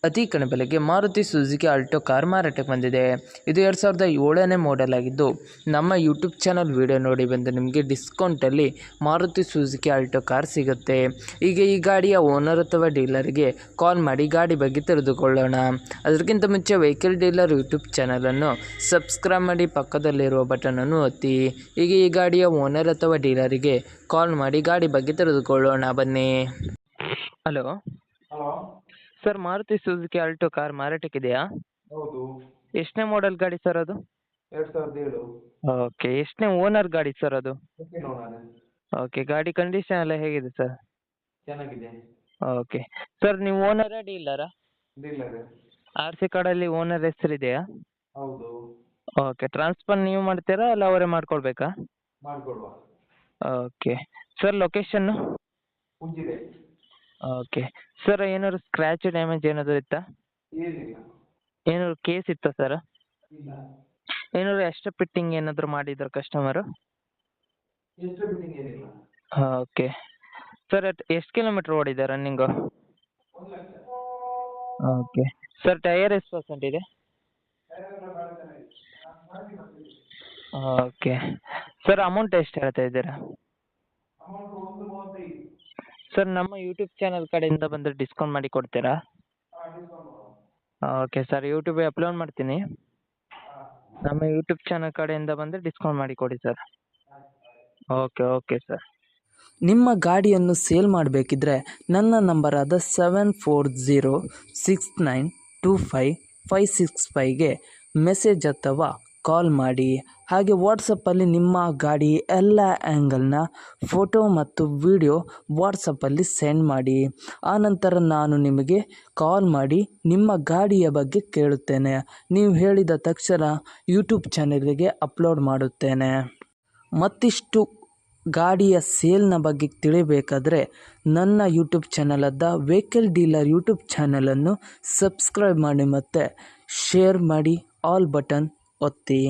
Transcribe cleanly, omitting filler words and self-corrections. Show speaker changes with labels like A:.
A: ಅತಿ ಕಡಿಮೆ ಬೆಲೆಗೆ ಮಾರುತಿ ಸುಜುಕಿ ಆಲ್ಟೋ ಕಾರ್ ಮಾರಾಟಕ್ಕೆ ಬಂದಿದೆ. ಇದು 2007ನೇ ಮಾಡೆಲ್ ಆಗಿದ್ದು, ನಮ್ಮ ಯೂಟ್ಯೂಬ್ ಚಾನಲ್ ವಿಡಿಯೋ ನೋಡಿ ಬಂದು ನಿಮಗೆ ಡಿಸ್ಕೌಂಟಲ್ಲಿ ಮಾರುತಿ ಸುಜುಕಿ ಆಲ್ಟೋ ಕಾರ್ ಸಿಗುತ್ತೆ. ಈಗ ಈ ಗಾಡಿಯ ಓನರ್ ಅಥವಾ ಡೀಲರ್ಗೆ ಕಾಲ್ ಮಾಡಿ ಗಾಡಿ ಬಗ್ಗೆ ತಿಳಿದುಕೊಳ್ಳೋಣ. ಅದಕ್ಕಿಂತ ಮುಂಚೆ ವೆಹಿಕಲ್ ಡೀಲರ್ ಯೂಟ್ಯೂಬ್ ಚಾನಲನ್ನು ಸಬ್ಸ್ಕ್ರೈಬ್ ಮಾಡಿ ಪಕ್ಕದಲ್ಲಿರುವ ಬಟನನ್ನು ಒತ್ತಿ. ಈಗ ಈ ಗಾಡಿಯ ಓನರ್ ಅಥವಾ ಡೀಲರಿಗೆ ಕಾಲ್ ಮಾಡಿ ಗಾಡಿ ಬಗ್ಗೆ ತಿಳಿದುಕೊಳ್ಳೋಣ ಬನ್ನಿ. Hello
B: hello
A: sir, Maruti Suzuki Alto car ಮಾರಾಟಕ್ಕಿದೆಯಾ?
B: ಹೌದು.
A: ಎಷ್ಟನೇ ಮಾಡೆಲ್ ಗಾಡಿ ಸರ್ ಅದು?
B: 2007.
A: ಓಕೆ. ಎಷ್ಟನೇ ಓನರ್ ಗಾಡಿ ಸರ್ ಅದು?
B: Second owner.
A: ಓಕೆ. ಗಾಡಿ ಕಂಡೀಷನ್ ಎಲ್ಲ ಹೇಗಿದೆ ಸರ್?
B: ಚೆನ್ನಾಗಿದೆ.
A: ಓಕೆ ಸರ್, ನೀವು ಓನರಾ ಡೀಲರಾ?
B: ಡೀಲರ್.
A: ಆರ್ ಸಿ ಕಾರ್ಡಲ್ಲಿ ಓನರ್ ಹೆಸರಿದೆಯಾ?
B: ಹೌದು.
A: ಓಕೆ. ಟ್ರಾನ್ಸ್ಫರ್ ನೀವು ಮಾಡ್ತೀರಾ ಅಲ್ಲ ಅವರೇ ಮಾಡ್ಕೊಳ್ಬೇಕಾ?
B: ಮಾಡಿಕೊಡುವ.
A: ಓಕೆ ಸರ್, ಲೊಕೇಶನ್ನು?
B: ಉಜ್ಜಿದೆ.
A: ಓಕೆ ಸರ್, ಏನಾದ್ರು ಸ್ಕ್ರ್ಯಾಚ್ ಡ್ಯಾಮೇಜ್ ಏನಾದರೂ ಇತ್ತಾ?
B: ಏನಿಲ್ಲ.
A: ಏನಾದ್ರು ಕೇಸ್ ಇತ್ತಾ ಸರ್?
B: ಇಲ್ಲ.
A: ಏನಾದ್ರು ಎಕ್ಸ್ಟ್ರಾ ಫಿಟ್ಟಿಂಗ್ ಏನಾದರೂ ಮಾಡಿದ್ರು ಕಸ್ಟಮರು?
B: ಎಷ್ಟು ಬಿಟ್ಟಿಂಗ್ ಏನಿಲ್ಲ.
A: ಓಕೆ ಸರ್, ಎಷ್ಟು ಕಿಲೋಮೀಟ್ರ್ ಓಡಿದೆ ರನ್ನಿಂಗು?
B: 1,00,000.
A: ಓಕೆ ಸರ್, ಟೈಯರ್ ಎಷ್ಟು ಪರ್ಸೆಂಟ್ ಇದೆ? ಓಕೆ ಸರ್, ಅಮೌಂಟ್ ಎಷ್ಟು ಹೇಳ್ತಾ ಇದ್ದೀರಾ?
B: ಅಮೌಂಟ್ 1,35.
A: ಸರ್, ನಮ್ಮ ಯೂಟ್ಯೂಬ್ ಚಾನಲ್ ಕಡೆಯಿಂದ ಬಂದರೆ ಡಿಸ್ಕೌಂಟ್ ಮಾಡಿ ಕೊಡ್ತೀರಾ?
B: ಡಿಸ್ಕೌಂಟ್ ಮಾಡುವ.
A: ಓಕೆ ಸರ್, ಯೂಟ್ಯೂಬಿಗೆ ಅಪ್ಲೋಡ್ ಮಾಡ್ತೀನಿ. ನಮ್ಮ ಯೂಟ್ಯೂಬ್ ಚಾನಲ್ ಕಡೆಯಿಂದ ಬಂದರೆ ಡಿಸ್ಕೌಂಟ್ ಮಾಡಿ ಕೊಡಿ ಸರ್. Okay sir. ನಿಮ್ಮ ಗಾಡಿಯನ್ನು ಸೇಲ್ ಮಾಡಬೇಕಿದ್ರೆ ನನ್ನ ನಂಬರಾದ 7406925565ಗೆ ಮೆಸೇಜ್ ಅಥವಾ ಕಾಲ್ ಮಾಡಿ. ಹಾಗೆ ವಾಟ್ಸಪ್ಪಲ್ಲಿ ನಿಮ್ಮ ಗಾಡಿ ಎಲ್ಲ ಆ್ಯಂಗಲ್ನ ಫೋಟೋ ಮತ್ತು ವಿಡಿಯೋ ವಾಟ್ಸಪ್ಪಲ್ಲಿ ಸೆಂಡ್ ಮಾಡಿ. ಆನಂತರ ನಾನು ನಿಮಗೆ ಕಾಲ್ ಮಾಡಿ ನಿಮ್ಮ ಗಾಡಿಯ ಬಗ್ಗೆ ಕೇಳುತ್ತೇನೆ. ನೀವು ಹೇಳಿದ ತಕ್ಷಣ ಯೂಟ್ಯೂಬ್ ಚಾನಲಿಗೆ ಅಪ್ಲೋಡ್ ಮಾಡುತ್ತೇನೆ. ಮತ್ತಿಷ್ಟು ಗಾಡಿಯ ಸೇಲ್ನ ಬಗ್ಗೆ ತಿಳಿಬೇಕಾದ್ರೆ ನನ್ನ ಯೂಟ್ಯೂಬ್ ಚಾನಲಾದ ವೆಹಿಕಲ್ ಡೀಲರ್ ಯೂಟ್ಯೂಬ್ ಚಾನಲನ್ನು ಸಬ್ಸ್ಕ್ರೈಬ್ ಮಾಡಿ ಮತ್ತು ಶೇರ್ ಮಾಡಿ, ಆಲ್ ಬಟನ್ ಒತ್ತಿ.